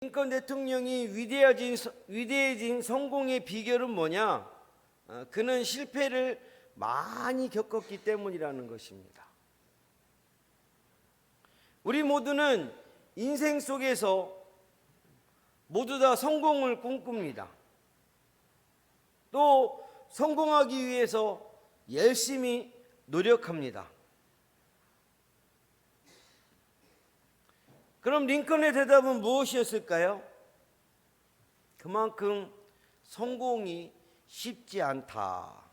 링컨 대통령이 위대해진 성공의 비결은 뭐냐? 그는 실패를 많이 겪었기 때문이라는 것입니다. 우리 모두는 인생 속에서 모두 다 성공을 꿈꿉니다. 또 성공하기 위해서 열심히 노력합니다. 그럼 링컨의 대답은 무엇이었을까요? 그만큼 성공이 쉽지 않다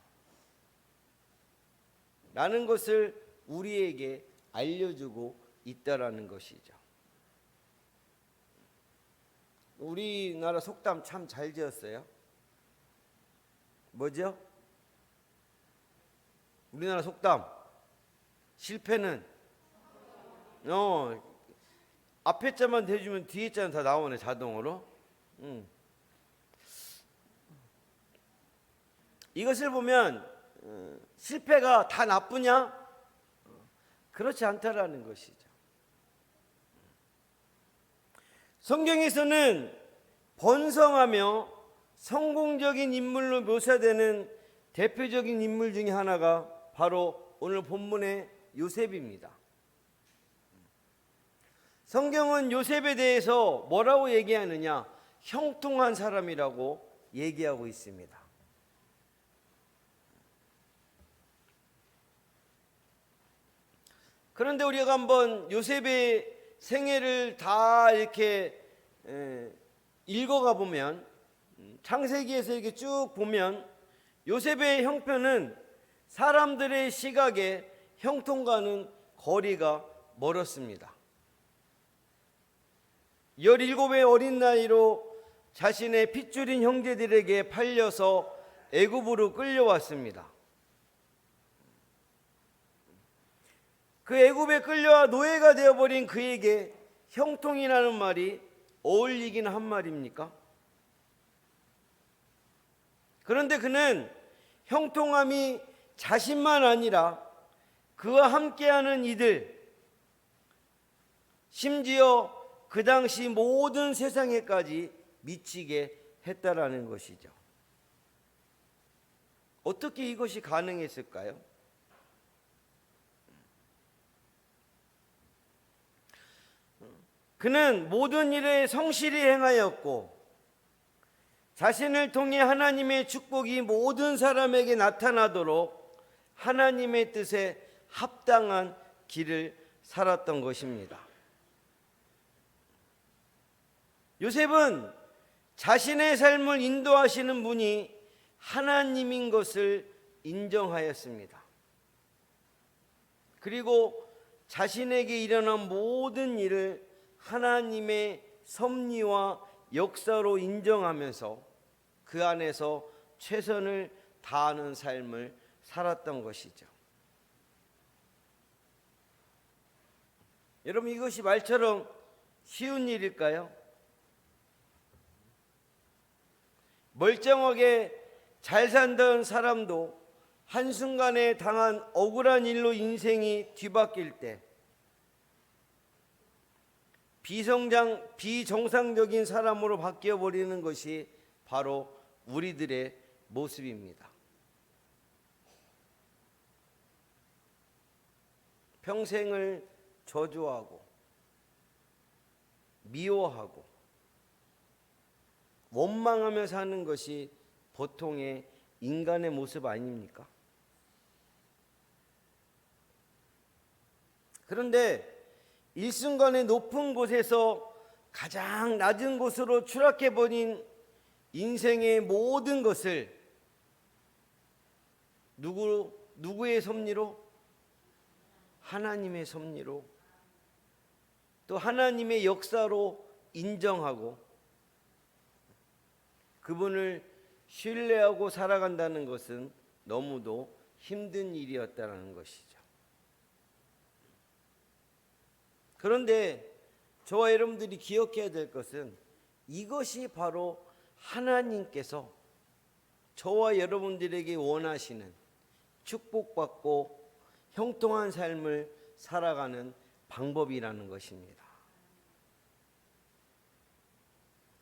라는 것을 우리에게 알려주고 있다라는 것이죠. 우리나라 속담 참 잘 지었어요. 뭐죠? 우리나라 속담, 실패는 앞에 자만 대주면 뒤에 자는 다 나오네, 자동으로. 이것을 보면 실패가 다 나쁘냐? 그렇지 않다라는 것이죠. 성경에서는 번성하며 성공적인 인물로 묘사되는 대표적인 인물 중에 하나가 바로 오늘 본문의 요셉입니다. 성경은 요셉에 대해서 뭐라고 얘기하느냐? 형통한 사람이라고 얘기하고 있습니다. 그런데 우리가 한번 요셉의 생애를 다 이렇게 읽어가 보면, 창세기에서 이렇게 쭉 보면 요셉의 형편은 사람들의 시각에 형통과는 거리가 멀었습니다. 17의 어린 나이로 자신의 핏줄인 형제들에게 팔려서 애굽으로 끌려왔습니다. 그 애굽에 끌려와 노예가 되어버린 그에게 형통이라는 말이 어울리긴 한 말입니까? 그런데 그는 형통함이 자신만 아니라 그와 함께하는 이들, 심지어 그 당시 모든 세상에까지 미치게 했다라는 것이죠. 어떻게 이것이 가능했을까요? 그는 모든 일에 성실히 행하였고 자신을 통해 하나님의 축복이 모든 사람에게 나타나도록 하나님의 뜻에 합당한 길을 살았던 것입니다. 요셉은 자신의 삶을 인도하시는 분이 하나님인 것을 인정하였습니다. 그리고 자신에게 일어난 모든 일을 하나님의 섭리와 역사로 인정하면서 그 안에서 최선을 다하는 삶을 살았던 것이죠. 여러분, 이것이 말처럼 쉬운 일일까요? 멀쩡하게 잘 살던 사람도 한순간에 당한 억울한 일로 인생이 뒤바뀔 때 비정상적인 사람으로 바뀌어버리는 것이 바로 우리들의 모습입니다. 평생을 저주하고 미워하고 원망하며 사는 것이 보통의 인간의 모습 아닙니까? 그런데 일순간에 높은 곳에서 가장 낮은 곳으로 추락해버린 인생의 모든 것을 누구의 섭리로? 하나님의 섭리로, 또 하나님의 역사로 인정하고 그분을 신뢰하고 살아간다는 것은 너무도 힘든 일이었다는 것이죠. 그런데 저와 여러분들이 기억해야 될 것은 이것이 바로 하나님께서 저와 여러분들에게 원하시는 축복받고 형통한 삶을 살아가는 방법이라는 것입니다.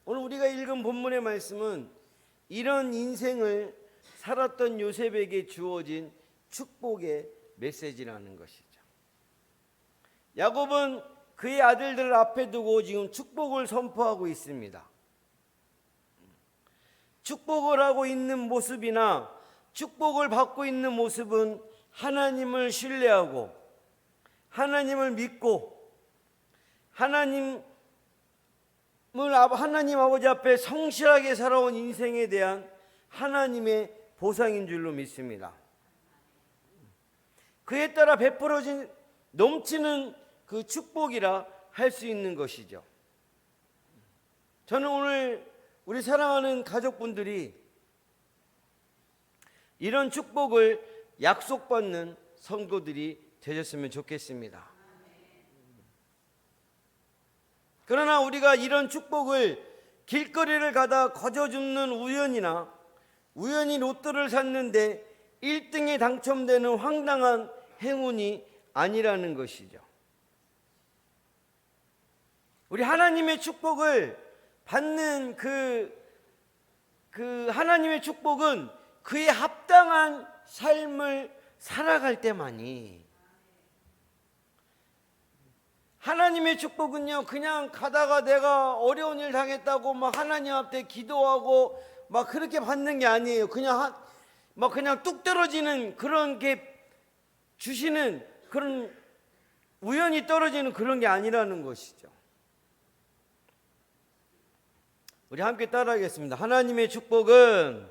오늘 우리가 읽은 본문의 말씀은 이런 인생을 살았던 요셉에게 주어진 축복의 메시지라는 것이죠. 야곱은 그의 아들들을 앞에 두고 지금 축복을 선포하고 있습니다. 축복을 하고 있는 모습이나 축복을 받고 있는 모습은 하나님을 신뢰하고 하나님을 믿고 하나님 아버지 앞에 성실하게 살아온 인생에 대한 하나님의 보상인 줄로 믿습니다. 그에 따라 베풀어진 넘치는 그 축복이라 할 수 있는 것이죠. 저는 오늘 우리 사랑하는 가족분들이 이런 축복을 약속받는 성도들이 되셨으면 좋겠습니다. 그러나 우리가 이런 축복을 길거리를 가다 거저 줍는 우연이나 우연히 로또를 샀는데 1등에 당첨되는 황당한 행운이 아니라는 것이죠. 우리 하나님의 축복을 받는 그 하나님의 축복은 그에 합당한 삶을 살아갈 때만이, 하나님의 축복은요 그냥 가다가 내가 어려운 일 당했다고 막 하나님 앞에 기도하고 막 그렇게 받는 게 아니에요. 그냥 뚝 떨어지는 그런 게 주시는 그런 우연히 떨어지는 그런 게 아니라는 것이죠. 우리 함께 따라하겠습니다. 하나님의 축복은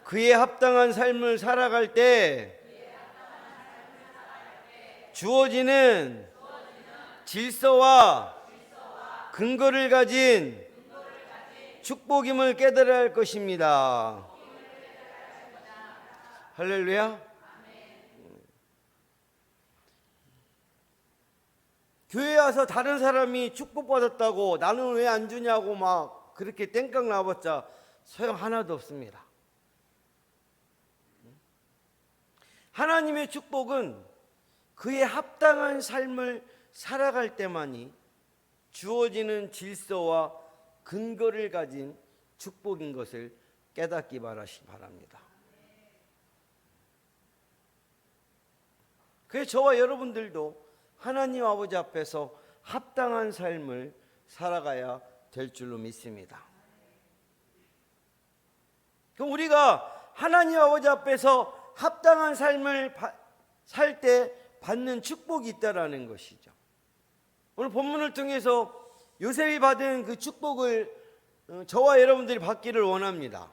그에 합당한 삶을 살아갈 때 주어지는 질서와 근거를 가진 축복임을 깨달아야 할 것입니다. 할렐루야. 교회에 와서 다른 사람이 축복받았다고 나는 왜 안 주냐고 막 그렇게 땡깡 나봤자 소용 하나도 없습니다. 하나님의 축복은 그에 합당한 삶을 살아갈 때만이 주어지는 질서와 근거를 가진 축복인 것을 깨닫기 바랍니다. 그래서 저와 여러분들도 하나님 아버지 앞에서 합당한 삶을 살아가야 될 줄로 믿습니다. 그럼 우리가 하나님 아버지 앞에서 합당한 삶을 살 때 받는 축복이 있다라는 것이죠. 오늘 본문을 통해서 요셉이 받은 그 축복을 저와 여러분들이 받기를 원합니다.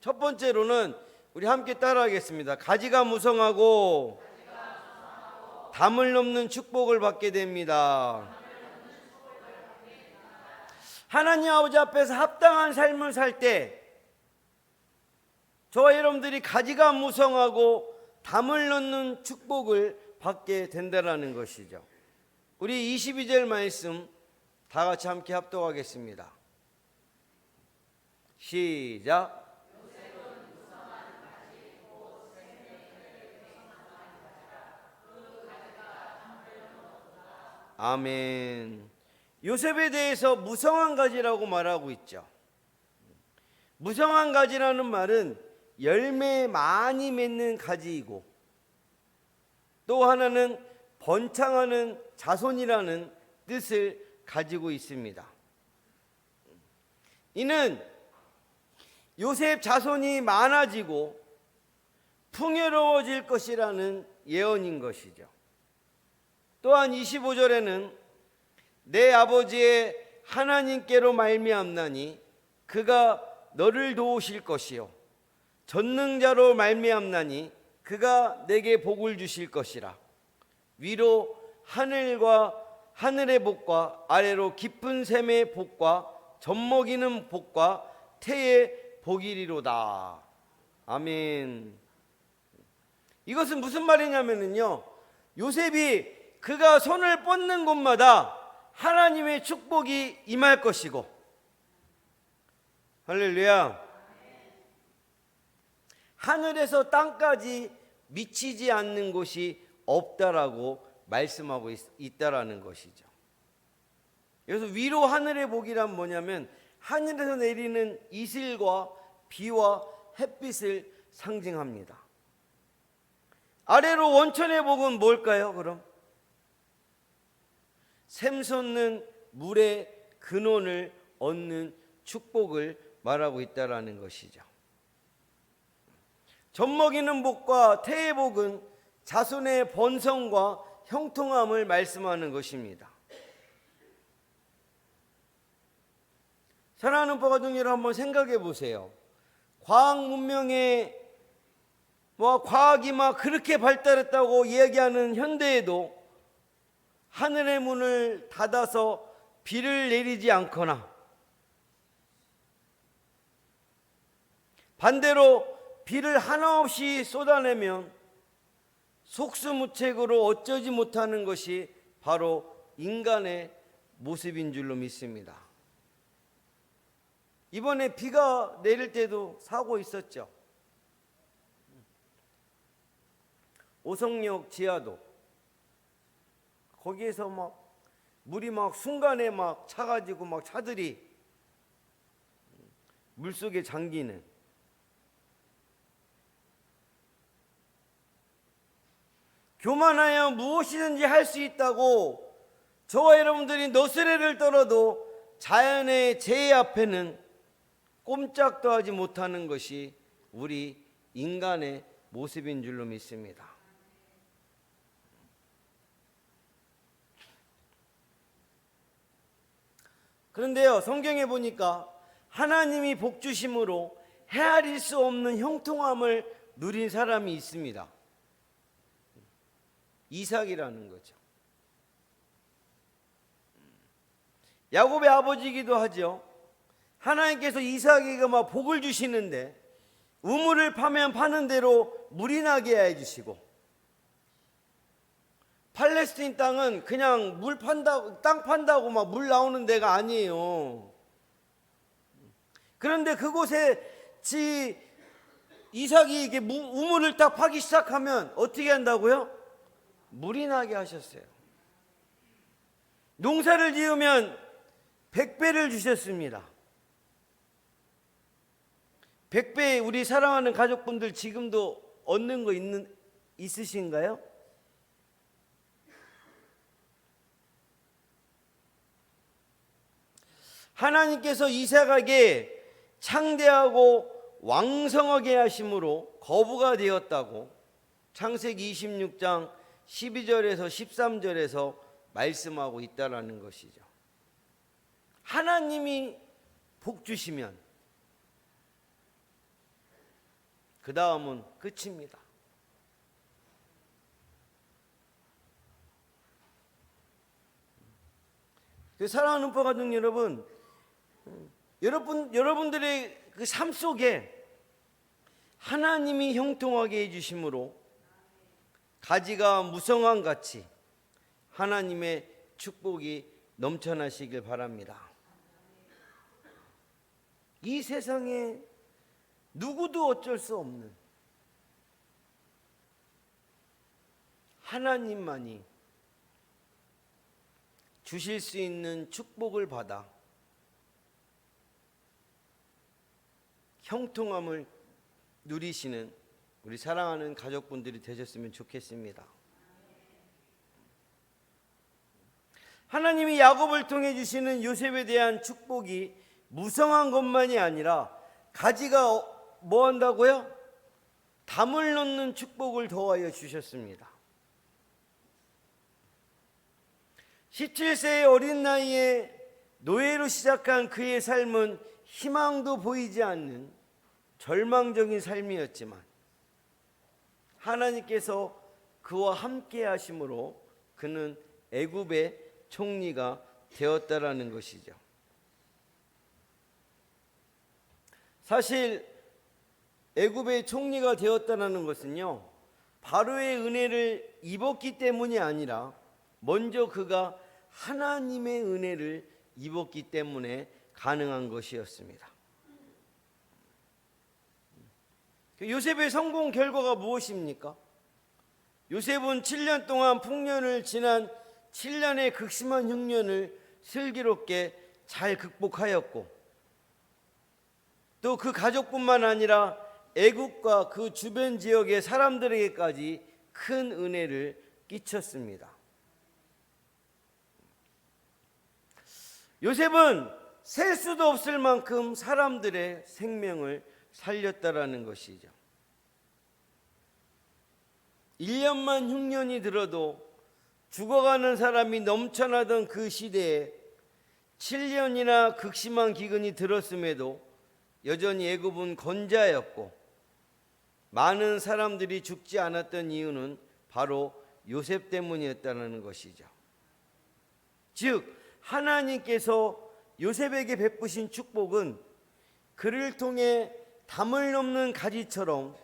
첫 번째로는 우리 함께 따라하겠습니다. 가지가 무성하고 담을 넘는 축복을 받게 됩니다. 하나님 아버지 앞에서 합당한 삶을 살 때 저와 여러분들이 가지가 무성하고 담을 넘는 축복을 받게 된다는 것이죠. 우리 22절 말씀 다 같이 함께 합독하겠습니다. 시작. 아멘. 요셉에 대해서 무성한 가지라고 말하고 있죠. 무성한 가지라는 말은 열매 많이 맺는 가지이고 또 하나는 번창하는 자손이라는 뜻을 가지고 있습니다. 이는 요셉 자손이 많아지고 풍요로워질 것이라는 예언인 것이죠. 또한 25절에는 내 아버지의 하나님께로 말미암나니 그가 너를 도우실 것이요 전능자로 말미암나니 그가 내게 복을 주실 것이라. 위로 하늘의 복과 아래로 깊은 샘의 복과 젖먹이는 복과 태의 복이리로다. 아멘. 이것은 무슨 말이냐면요, 요셉이 그가 손을 뻗는 곳마다 하나님의 축복이 임할 것이고, 할렐루야, 하늘에서 땅까지 미치지 않는 곳이 없다라고 말씀하고 있다라는 것이죠. 그래서 위로 하늘의 복이란 뭐냐면 하늘에서 내리는 이슬과 비와 햇빛을 상징합니다. 아래로 원천의 복은 뭘까요? 그럼 샘솟는 물의 근원을 얻는 축복을 말하고 있다라는 것이죠. 젖먹이는 복과 태의 복은 자손의 번성과 형통함을 말씀하는 것입니다. 사랑하는 바가족 여러분, 한번 생각해 보세요. 과학 문명에 과학이 막 그렇게 발달했다고 이야기하는 현대에도 하늘의 문을 닫아서 비를 내리지 않거나 반대로 비를 하나 없이 쏟아내면 속수무책으로 어쩌지 못하는 것이 바로 인간의 모습인 줄로 믿습니다. 이번에 비가 내릴 때도 사고 있었죠. 오성역 지하도 거기에서 막 물이 막 순간에 막 차가지고 막 차들이 물속에 잠기는, 교만하여 무엇이든지 할 수 있다고 저와 여러분들이 너스레를 떨어도 자연의 재해 앞에는 꼼짝도 하지 못하는 것이 우리 인간의 모습인 줄로 믿습니다. 그런데요, 성경에 보니까 하나님이 복 주심으로 헤아릴 수 없는 형통함을 누린 사람이 있습니다. 이삭이라는 거죠. 야곱의 아버지이기도 하죠. 하나님께서 이삭에게 막 복을 주시는데 우물을 파면 파는 대로 물이 나게 해주시고, 팔레스틴 땅은 그냥 물 판다고, 땅 판다고 막 물 나오는 데가 아니에요. 그런데 그곳에 이삭이 이게 우물을 딱 파기 시작하면 어떻게 한다고요? 물이 나게 하셨어요. 농사를 지으면 100배를 주셨습니다. 100배 우리 사랑하는 가족분들 지금도 얻는 거 있으신가요? 하나님께서 이삭에게 창대하고 왕성하게 하심으로 거부가 되었다고 창세기 26장 12절에서 13절에서 말씀하고 있다라는 것이죠. 하나님이 복 주시면 그 다음은 끝입니다. 사랑하는 바가족 여러분들의 그 삶 속에 하나님이 형통하게 해주심으로 가지가 무성한 같이 하나님의 축복이 넘쳐나시길 바랍니다. 이 세상에 누구도 어쩔 수 없는 하나님만이 주실 수 있는 축복을 받아 형통함을 누리시는 우리 사랑하는 가족분들이 되셨으면 좋겠습니다. 하나님이 야곱을 통해 주시는 요셉에 대한 축복이 무성한 것만이 아니라 가지가 뭐 한다고요? 담을 놓는 축복을 더하여 주셨습니다. 17세의 어린 나이에 노예로 시작한 그의 삶은 희망도 보이지 않는 절망적인 삶이었지만 하나님께서 그와 함께 하심으로 그는 애굽의 총리가 되었다라는 것이죠. 사실 애굽의 총리가 되었다는 것은요, 바로의 은혜를 입었기 때문이 아니라 먼저 그가 하나님의 은혜를 입었기 때문에 가능한 것이었습니다. 요셉의 성공 결과가 무엇입니까? 요셉은 7년 동안 풍년을 지난 7년의 극심한 흉년을 슬기롭게 잘 극복하였고, 또 그 가족뿐만 아니라 애국과 그 주변 지역의 사람들에게까지 큰 은혜를 끼쳤습니다. 요셉은 셀 수도 없을 만큼 사람들의 생명을 살렸다라는 것이죠. 1년만 흉년이 들어도 죽어가는 사람이 넘쳐나던 그 시대에 7년이나 극심한 기근이 들었음에도 여전히 애굽은 건자였고, 많은 사람들이 죽지 않았던 이유는 바로 요셉 때문이었다는 것이죠. 즉 하나님께서 요셉에게 베푸신 축복은 그를 통해 담을 넘는 가지처럼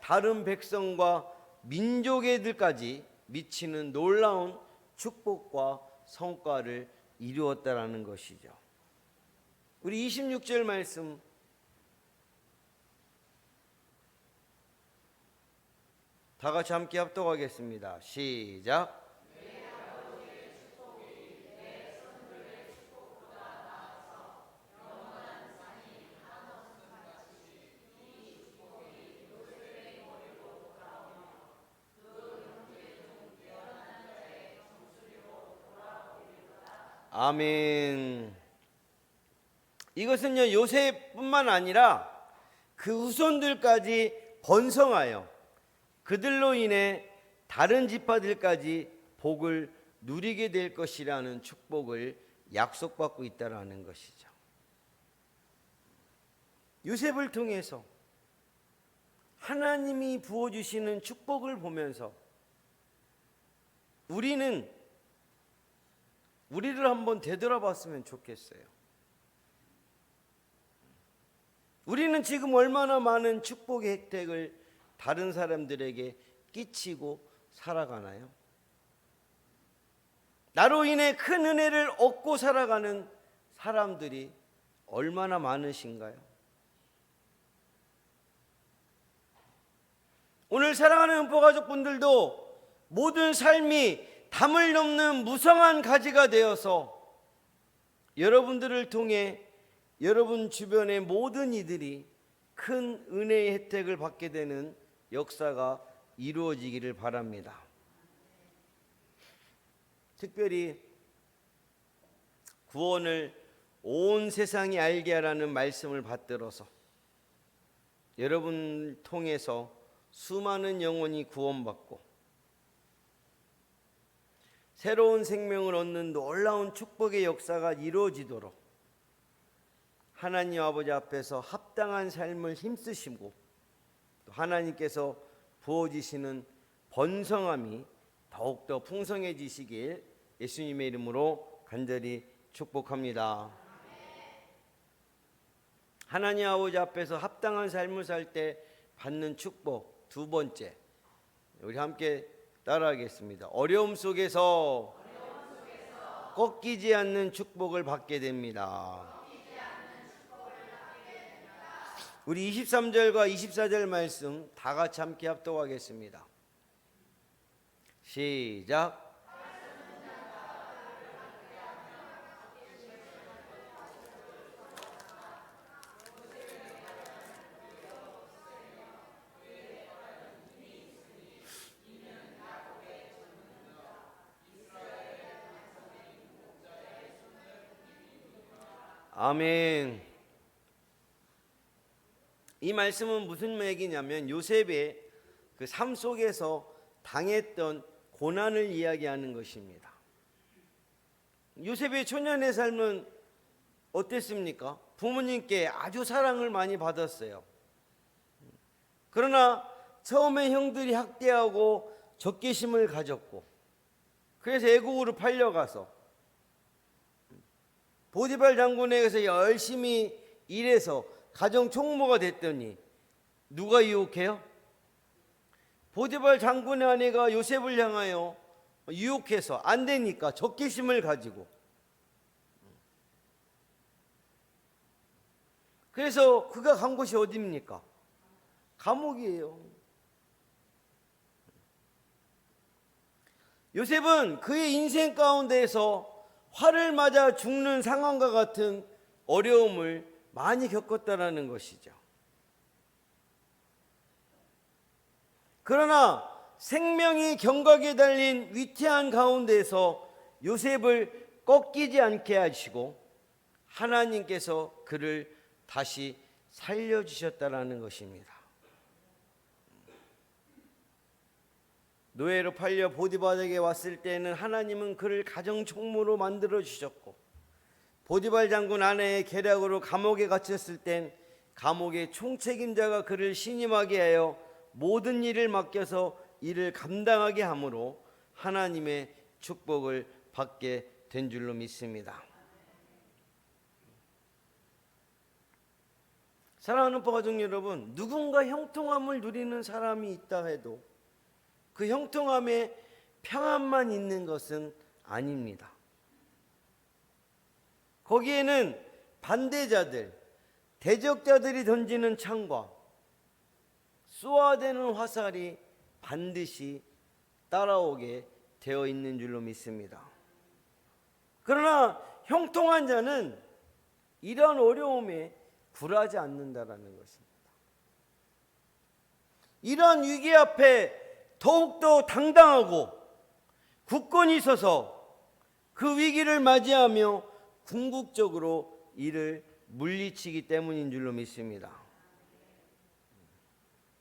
다른 백성과 민족애들까지 미치는 놀라운 축복과 성과를 이루었다라는 것이죠. 우리 26절 말씀 다 같이 함께 합독하겠습니다. 시작. 아멘. 이것은요, 요셉뿐만 아니라 그 후손들까지 번성하여 그들로 인해 다른 지파들까지 복을 누리게 될 것이라는 축복을 약속받고 있다라는 것이죠. 요셉을 통해서 하나님이 부어주시는 축복을 보면서 우리를 한번 되돌아봤으면 좋겠어요. 우리는 지금 얼마나 많은 축복의 혜택을 다른 사람들에게 끼치고 살아가나요? 나로 인해 큰 은혜를 얻고 살아가는 사람들이 얼마나 많으신가요? 오늘 사랑하는 음포가족분들도 모든 삶이 담을 넘는 무성한 가지가 되어서 여러분들을 통해 여러분 주변의 모든 이들이 큰 은혜의 혜택을 받게 되는 역사가 이루어지기를 바랍니다. 특별히 구원을 온 세상이 알게 하라는 말씀을 받들어서 여러분 통해서 수많은 영혼이 구원받고 새로운 생명을 얻는 놀라운 축복의 역사가 이루어지도록 하나님 아버지 앞에서 합당한 삶을 힘쓰시고 또 하나님께서 부어주시는 번성함이 더욱더 풍성해지시길 예수님의 이름으로 간절히 축복합니다. 하나님 아버지 앞에서 합당한 삶을 살 때 받는 축복 두 번째, 우리 함께 따라하겠습니다. 어려움 속에서 꺾이지 않는 축복을 받게 됩니다. 우리 23절과 24절 말씀 다 같이 함께 합독하겠습니다. 시작. 아멘. 이 말씀은 무슨 얘기냐면 요셉의 그 삶 속에서 당했던 고난을 이야기하는 것입니다. 요셉의 초년의 삶은 어땠습니까? 부모님께 아주 사랑을 많이 받았어요. 그러나 처음에 형들이 학대하고 적개심을 가졌고, 그래서 애국으로 팔려가서 보디발 장군에게서 열심히 일해서 가정 총무가 됐더니 누가 유혹해요? 보디발 장군의 아내가 요셉을 향하여 유혹해서 안 되니까 적개심을 가지고, 그래서 그가 간 곳이 어디입니까? 감옥이에요. 요셉은 그의 인생 가운데에서 화를 맞아 죽는 상황과 같은 어려움을 많이 겪었다라는 것이죠. 그러나 생명이 경각에 달린 위태한 가운데서 요셉을 꺾이지 않게 하시고 하나님께서 그를 다시 살려주셨다라는 것입니다. 노예로 팔려 보디발에게 왔을 때는 하나님은 그를 가정총무로 만들어 주셨고, 보디발 장군 아내의 계략으로 감옥에 갇혔을 땐 감옥의 총책임자가 그를 신임하게 하여 모든 일을 맡겨서 이를 감당하게 함으로 하나님의 축복을 받게 된 줄로 믿습니다. 사랑하는 가족 여러분, 누군가 형통함을 누리는 사람이 있다 해도 그 형통함에 평안만 있는 것은 아닙니다. 거기에는 반대자들, 대적자들이 던지는 창과 쏘아대는 화살이 반드시 따라오게 되어 있는 줄로 믿습니다. 그러나 형통한 자는 이러한 어려움에 굴하지 않는다라는 것입니다. 이러한 위기 앞에 더욱더 당당하고 굳건히 서서 그 위기를 맞이하며 궁극적으로 이를 물리치기 때문인 줄로 믿습니다.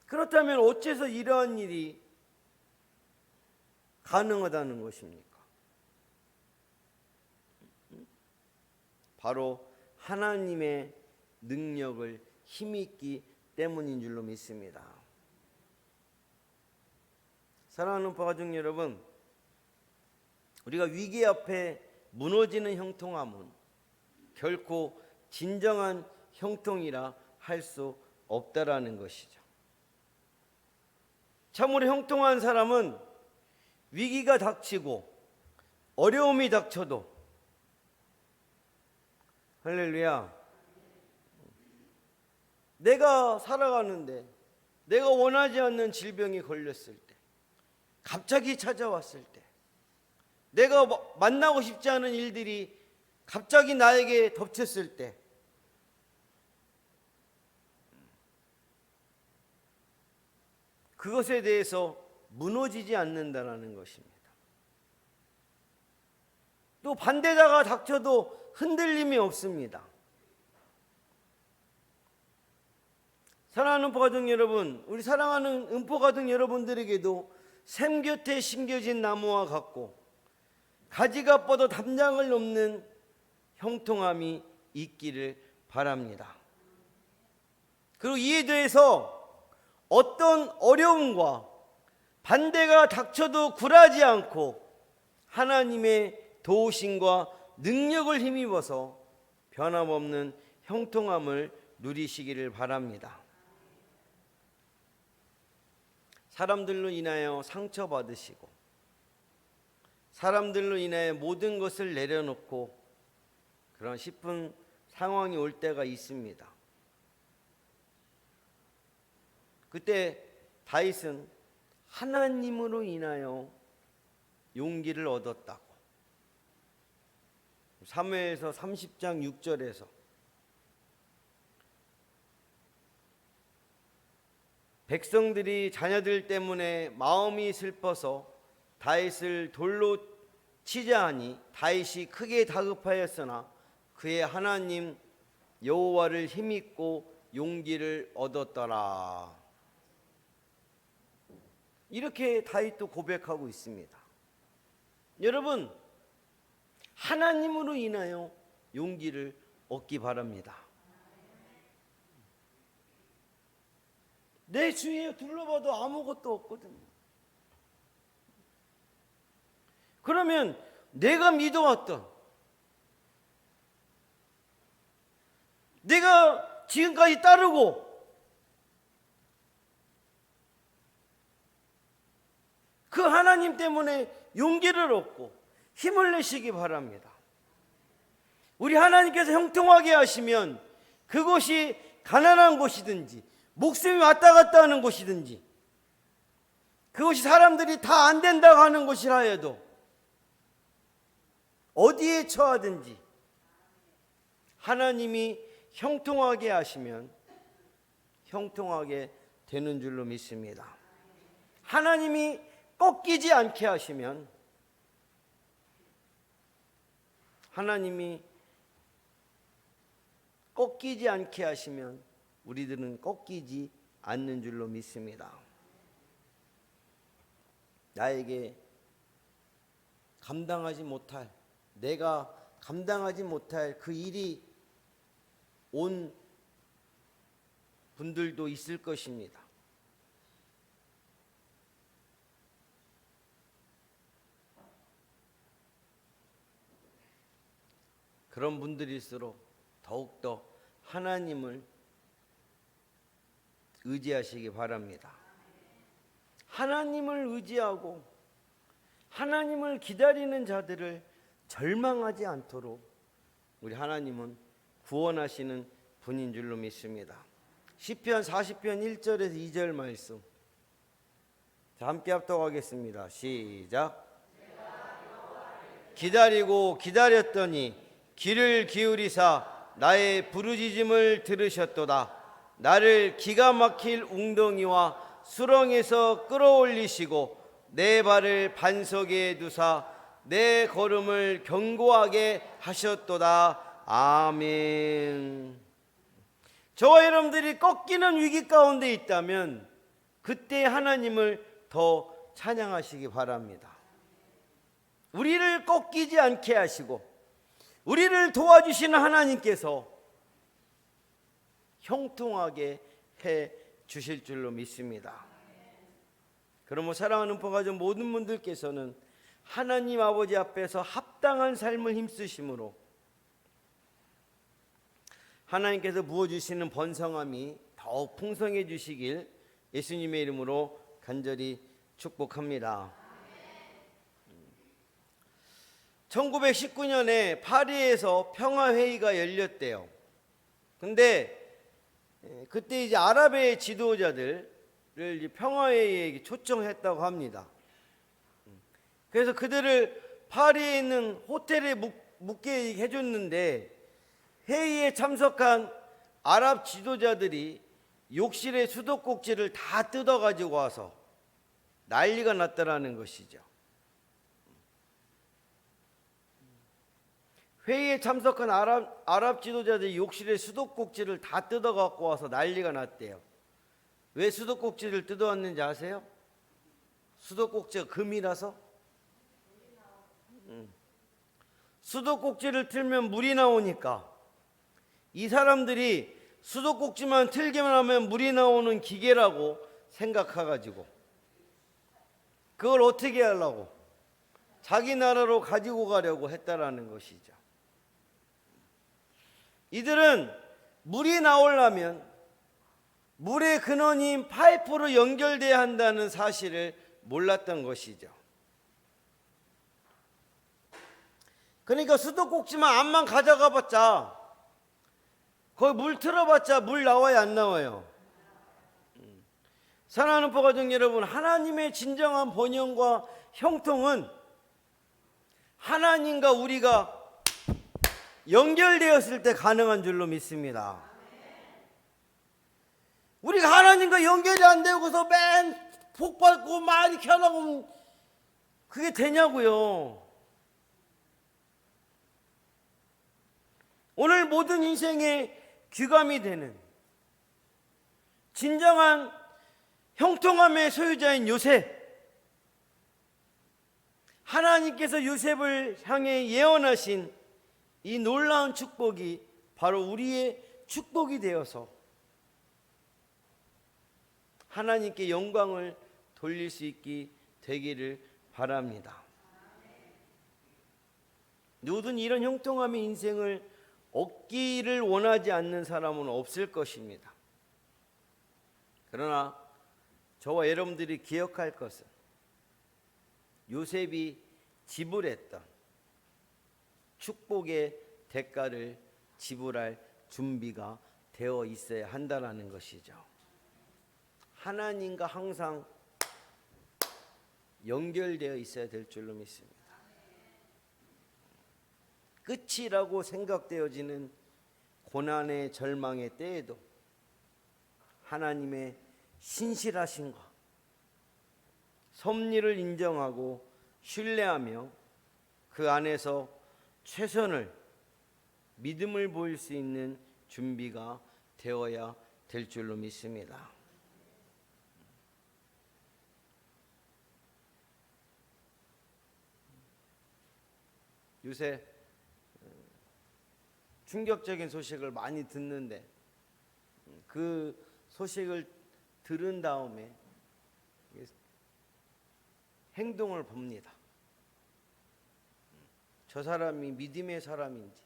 그렇다면 어째서 이러한 일이 가능하다는 것입니까? 바로 하나님의 능력을 힘있기 때문인 줄로 믿습니다. 사랑하는 가족 여러분, 우리가 위기 앞에 무너지는 형통함은 결코 진정한 형통이라 할 수 없다라는 것이죠. 참으로 형통한 사람은 위기가 닥치고 어려움이 닥쳐도, 할렐루야, 내가 살아가는데 내가 원하지 않는 질병이 걸렸을 때, 갑자기 찾아왔을 때, 내가 만나고 싶지 않은 일들이 갑자기 나에게 덮쳤을 때, 그것에 대해서 무너지지 않는다는 것입니다. 또 반대자가 닥쳐도 흔들림이 없습니다. 사랑하는 가족 여러분, 우리 사랑하는 음포가족 여러분들에게도 샘 곁에 심겨진 나무와 같고 가지가 뻗어 담장을 넘는 형통함이 있기를 바랍니다. 그리고 이에 대해서 어떤 어려움과 반대가 닥쳐도 굴하지 않고 하나님의 도우심과 능력을 힘입어서 변함없는 형통함을 누리시기를 바랍니다. 사람들로 인하여 상처받으시고 사람들로 인하여 모든 것을 내려놓고 그런 싶은 상황이 올 때가 있습니다. 그때 다윗은 하나님으로 인하여 용기를 얻었다고 사무엘서 30장 6절에서 백성들이 자녀들 때문에 마음이 슬퍼서 다윗을 돌로 치자 하니 다윗이 크게 다급하였으나 그의 하나님 여호와를 힘입고 용기를 얻었더라. 이렇게 다윗도 고백하고 있습니다. 여러분, 하나님으로 인하여 용기를 얻기 바랍니다. 내 주위에 둘러봐도 아무것도 없거든요. 그러면 내가 믿어왔던, 내가 지금까지 따르고 그 하나님 때문에 용기를 얻고 힘을 내시기 바랍니다. 우리 하나님께서 형통하게 하시면 그것이 가난한 곳이든지 목숨이 왔다 갔다 하는 곳이든지 그것이 사람들이 다 안 된다고 하는 것이라 해도 어디에 처하든지 하나님이 형통하게 하시면 형통하게 되는 줄로 믿습니다. 하나님이 꺾이지 않게 하시면 하나님이 꺾이지 않게 하시면 우리들은 꺾이지 않는 줄로 믿습니다. 나에게 감당하지 못할, 내가 감당하지 못할 그 일이 온 분들도 있을 것입니다. 그런 분들일수록 더욱더 하나님을 의지하시기 바랍니다. 하나님을 의지하고 하나님을 기다리는 자들을 절망하지 않도록 우리 하나님은 구원하시는 분인 줄로 믿습니다. 시편 40편 1절에서 2절 말씀 자, 함께 합독하겠습니다. 시작. 기다리고 기다렸더니 귀를 기울이사 나의 부르짖음을 들으셨도다. 나를 기가 막힐 웅덩이와 수렁에서 끌어올리시고 내 발을 반석에 두사 내 걸음을 견고하게 하셨도다. 아멘. 저와 여러분들이 꺾이는 위기 가운데 있다면 그때 하나님을 더 찬양하시기 바랍니다. 우리를 꺾이지 않게 하시고 우리를 도와주시는 하나님께서 형통하게 해 주실 줄로 믿습니다. 그러므로 사랑하는 포가족 모든 분들께서는 하나님 아버지 앞에서 합당한 삶을 힘쓰심으로 하나님께서 부어주시는 번성함이 더욱 풍성해 주시길 예수님의 이름으로 간절히 축복합니다. 1919년에 파리에서 평화회의가 열렸대요. 근데 그때 이제 아랍의 지도자들을 평화회의에 초청했다고 합니다. 그래서 그들을 파리에 있는 호텔에 묵게 해줬는데 회의에 참석한 아랍 지도자들이 욕실의 수도꼭지를 다 뜯어가지고 와서 난리가 났다라는 것이죠. 회의에 참석한 아랍 지도자들이 욕실의 수도꼭지를 다 뜯어갖고 와서 난리가 났대요. 왜 수도꼭지를 뜯어왔는지 아세요? 수도꼭지가 금이라서? 수도꼭지를 틀면 물이 나오니까 이 사람들이 수도꼭지만 틀기만 하면 물이 나오는 기계라고 생각해가지고 그걸 어떻게 하려고 자기 나라로 가지고 가려고 했다라는 것이죠. 이들은 물이 나오려면 물의 근원인 파이프로 연결돼야 한다는 사실을 몰랐던 것이죠. 그러니까 수도꼭지만 암만 가져가 봤자 거기 물 틀어봤자 물 나와요, 안 나와요? 사랑하는 포가족 여러분, 하나님의 진정한 번영과 형통은 하나님과 우리가 연결되었을 때 가능한 줄로 믿습니다. 우리가 하나님과 연결이 안 되고서 맨 복받고 많이 켜놓으면 그게 되냐고요. 오늘 모든 인생의 귀감이 되는 진정한 형통함의 소유자인 요셉, 하나님께서 요셉을 향해 예언하신 이 놀라운 축복이 바로 우리의 축복이 되어서 하나님께 영광을 돌릴 수 있게 되기를 바랍니다. 누구든 이런 형통함의 인생을 얻기를 원하지 않는 사람은 없을 것입니다. 그러나 저와 여러분들이 기억할 것은 요셉이 지불했던 축복의 대가를 지불할 준비가 되어 있어야 한다는 것이죠. 하나님과 항상 연결되어 있어야 될 줄로 믿습니다. 끝이라고 생각되어지는 고난의 절망의 때에도 하나님의 신실하심과 섭리를 인정하고 신뢰하며 그 안에서 최선을 믿음을 보일 수 있는 준비가 되어야 될 줄로 믿습니다. 요새 충격적인 소식을 많이 듣는데 그 소식을 들은 다음에 행동을 봅니다. 저 사람이 믿음의 사람인지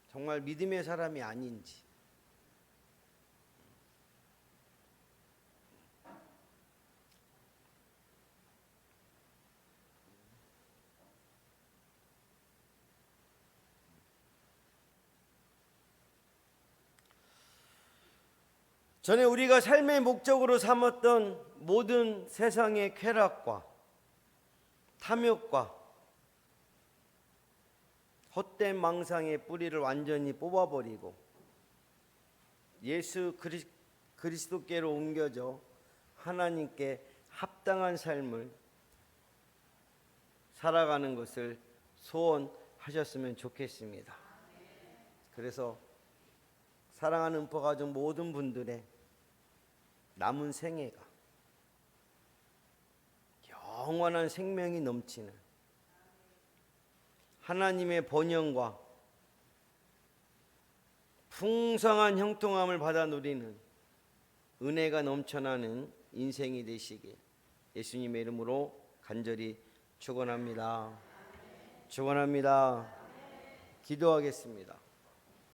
정말 믿음의 사람이 아닌지 전에 우리가 삶의 목적으로 삼았던 모든 세상의 쾌락과 탐욕과 헛된 망상의 뿌리를 완전히 뽑아버리고 예수 그리스도께로 옮겨져 하나님께 합당한 삶을 살아가는 것을 소원하셨으면 좋겠습니다. 그래서 사랑하는 음포가족 모든 분들의 남은 생애가 영원한 생명이 넘치는 하나님의 번영과 풍성한 형통함을 받아 누리는 은혜가 넘쳐나는 인생이 되시길 예수님의 이름으로 간절히 축원합니다. 축원합니다. 기도하겠습니다.